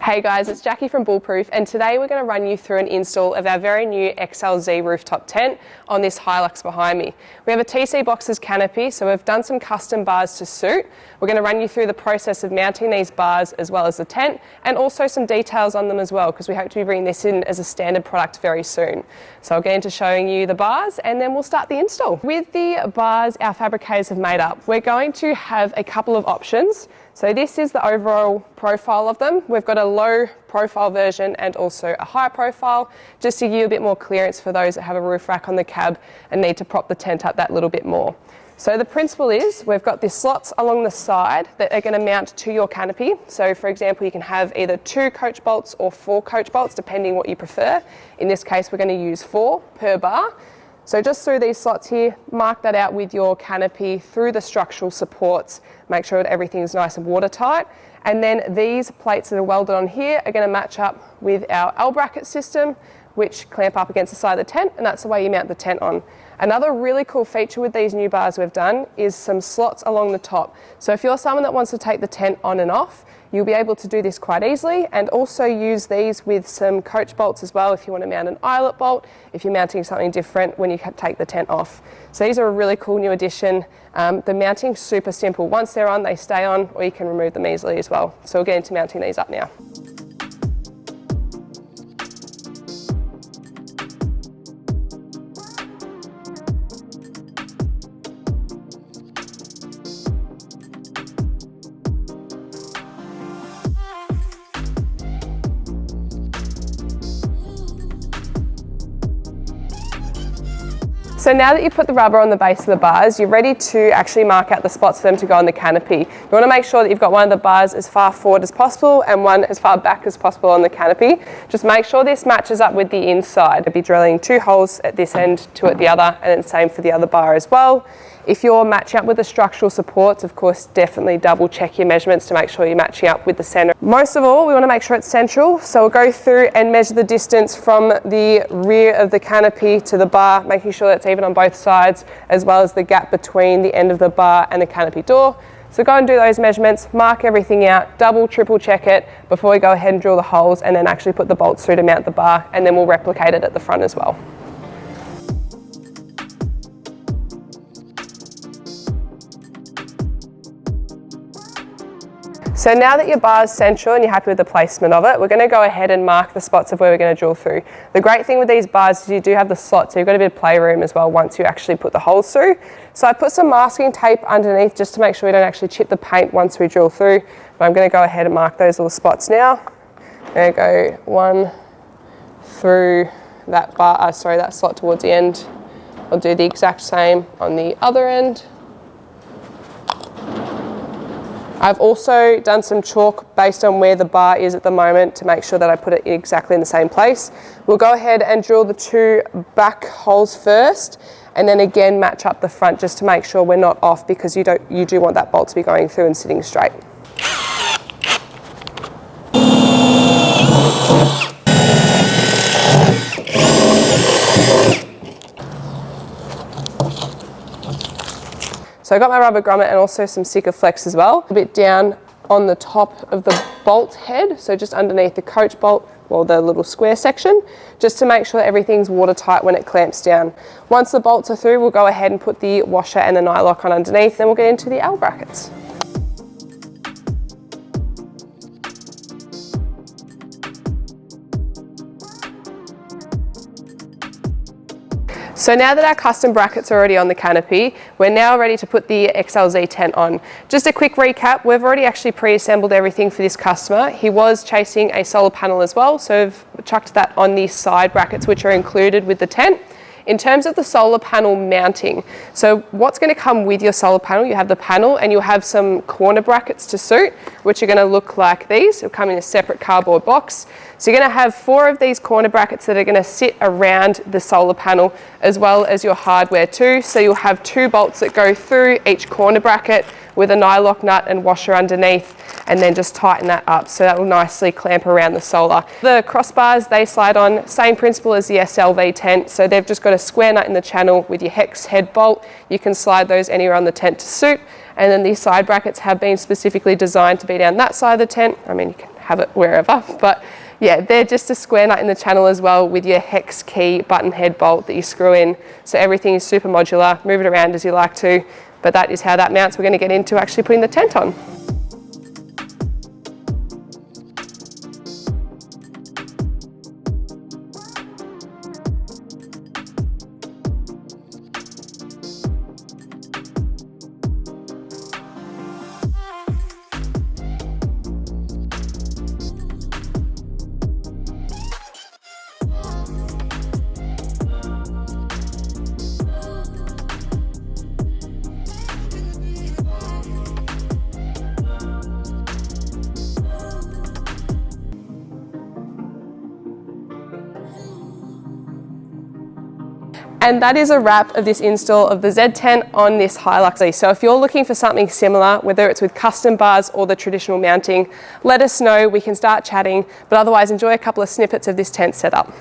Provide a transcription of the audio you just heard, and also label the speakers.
Speaker 1: Hey guys, it's Jackie from Bullproof, and today we're going to run you through an install of our very new XLZ Rooftop Tent on this Hilux behind me. We have a TC Boxes canopy, so we've done some custom bars to suit. We're going to run you through the process of mounting these bars as well as the tent, and also some details on them as well, because we hope to be bringing this in as a standard product very soon. So I'll get into showing you the bars and then we'll start the install. With the bars our fabricators have made up, we're going to have a couple of options. So this is the overall profile of them. We've got a low profile version and also a high profile, just to give you a bit more clearance for those that have a roof rack on the cab and need to prop the tent up that little bit more. So the principle is we've got these slots along the side that are going to mount to your canopy. So for example, you can have either 2 coach bolts or 4 coach bolts, depending what you prefer. In this case, we're going to use 4 per bar. So just through these slots here, mark that out with your canopy through the structural supports. Make sure that everything's nice and watertight. And then these plates that are welded on here are going to match up with our L bracket system, which clamp up against the side of the tent, and that's the way you mount the tent on. Another really cool feature with these new bars we've done is some slots along the top. So if you're someone that wants to take the tent on and off, you'll be able to do this quite easily, and also use these with some coach bolts as well if you want to mount an eyelet bolt, if you're mounting something different when you take the tent off. So these are a really cool new addition. The mounting's super simple. Once they're on, they stay on, or you can remove them easily as well. So we'll get into mounting these up now. So now that you've put the rubber on the base of the bars, you're ready to actually mark out the spots for them to go on the canopy. You want to make sure that you've got one of the bars as far forward as possible and one as far back as possible on the canopy. Just make sure this matches up with the inside. I'll be drilling 2 holes at this end, 2 at the other, and then same for the other bar as well. If you're matching up with the structural supports, of course, definitely double check your measurements to make sure you're matching up with the center. Most of all, we want to make sure it's central. So we'll go through and measure the distance from the rear of the canopy to the bar, making sure that's even on both sides, as well as the gap between the end of the bar and the canopy door. So go and do those measurements, mark everything out, double, triple check it before we go ahead and drill the holes, and then actually put the bolts through to mount the bar, and then we'll replicate it at the front as well. So now that your bar is central and you're happy with the placement of it, we're going to go ahead and mark the spots of where we're going to drill through. The great thing with these bars is you do have the slot, so you've got a bit of playroom as well once you actually put the holes through. So I put some masking tape underneath just to make sure we don't actually chip the paint once we drill through. But I'm going to go ahead and mark those little spots now. I'm going to go 1 through that bar, that slot towards the end. I'll do the exact same on the other end. I've also done some chalk based on where the bar is at the moment to make sure that I put it exactly in the same place. We'll go ahead and drill the 2 back holes first, and then again match up the front just to make sure we're not off, because you do want that bolt to be going through and sitting straight. So I got my rubber grommet and also some Sikaflex as well, a bit down on the top of the bolt head, so just underneath the coach bolt, or the little square section, just to make sure that everything's watertight when it clamps down. Once the bolts are through, we'll go ahead and put the washer and the nylock on underneath, then we'll get into the L brackets. So now that our custom brackets are already on the canopy, we're now ready to put the XLZ tent on. Just a quick recap, we've already actually pre-assembled everything for this customer. He was chasing a solar panel as well, so we've chucked that on these side brackets which are included with the tent. In terms of the solar panel mounting, so what's going to come with your solar panel, you have the panel and you'll have some corner brackets to suit, which are going to look like these. It'll come in a separate cardboard box. So you're going to have 4 of these corner brackets that are going to sit around the solar panel, as well as your hardware too. So you'll have 2 bolts that go through each corner bracket with a nylock nut and washer underneath, and then just tighten that up so that will nicely clamp around the solar. The crossbars, they slide on, same principle as the SLV tent, so they've just got a square nut in the channel with your hex head bolt. You can slide those anywhere on the tent to suit, and then these side brackets have been specifically designed to be down that side of the tent. I mean, you can have it wherever. But yeah, they're just a square nut in the channel as well with your hex key button head bolt that you screw in. So everything is super modular, move it around as you like to, but that is how that mounts. We're going to get into actually putting the tent on. And that is a wrap of this install of the Z tent on this Hilux. So if you're looking for something similar, whether it's with custom bars or the traditional mounting, let us know, we can start chatting, but otherwise enjoy a couple of snippets of this tent setup.